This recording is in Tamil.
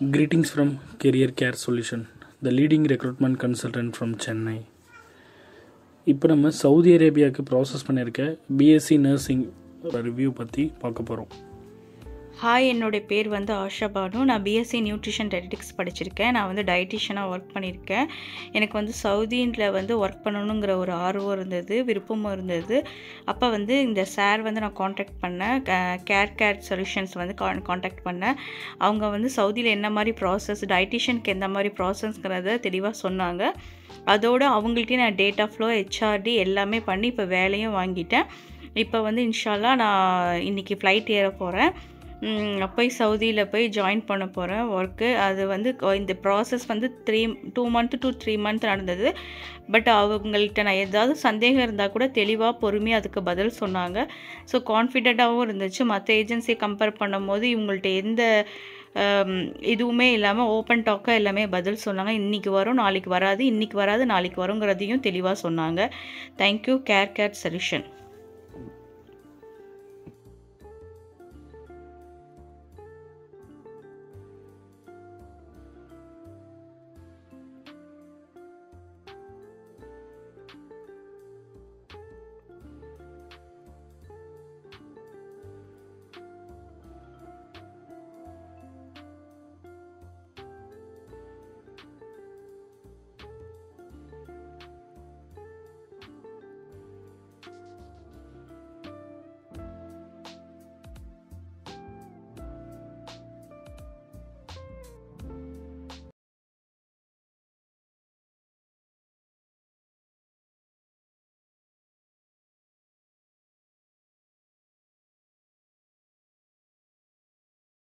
Greetings from Career Care Solution, the leading recruitment consultant from Chennai. இப்போ நம்ம சவுதி அரேபியாவுக்கு ப்ராசஸ் பண்ணியிருக்க பிஎஸ்சி நர்சிங் ரிவ்யூ பற்றி பார்க்க போகிறோம். ஹாய், என்னோடய பேர் ஆஷா பானு. நான் பிஎஸ்சி நியூட்ரிஷன் டயட்டிக்ஸ் படிச்சிருக்கேன். நான் டயட்டிஷியனாக ஒர்க் பண்ணியிருக்கேன். எனக்கு சவுதியில் ஒர்க் பண்ணணுங்கிற ஒரு ஆர்வம் இருந்தது, விருப்பமும் இருந்தது. அப்போ இந்த சார் நான் காண்டாக்ட் பண்ணேன். கேர் சொல்யூஷன்ஸ் காண்டாக்ட் பண்ணேன். அவங்க சவுதியில் என்ன மாதிரி ப்ராசஸ், டயட்டிஷியனுக்கு எந்த மாதிரி ப்ராசஸ்ங்கிறத தெளிவாக சொன்னாங்க. அதோடு அவங்கள்ட்டே நான் டேட்டா ஃப்ளோ, ஹெச்ஆர்டி எல்லாமே பண்ணி இப்போ வேலையும் வாங்கிட்டேன். இப்போ இன்ஷால்லா நான் இன்றைக்கி ஃப்ளைட் ஏற போகிறேன். போய் சவுதியில் போய் ஜாயின் பண்ண போகிறேன் ஒர்க்கு. அது இந்த ப்ராசஸ் 2 month to 3 month நடந்தது. பட் அவங்கள்ட்ட நான் ஏதாவது சந்தேகம் இருந்தால் கூட தெளிவாக பொறுமையாக அதுக்கு பதில் சொன்னாங்க. ஸோ கான்ஃபிடெண்ட்டாகவும் இருந்துச்சு. மற்ற ஏஜென்சியை கம்பேர் பண்ணும் போது இவங்கள்ட்ட எந்த இதுவுமே இல்லாமல் ஓப்பன் டாக்காக எல்லாமே பதில் சொன்னாங்க. இன்றைக்கி வரும், நாளைக்கு வராது, இன்றைக்கி வராது, நாளைக்கு வருங்கிறதையும் தெளிவாக சொன்னாங்க. Thank you care solution.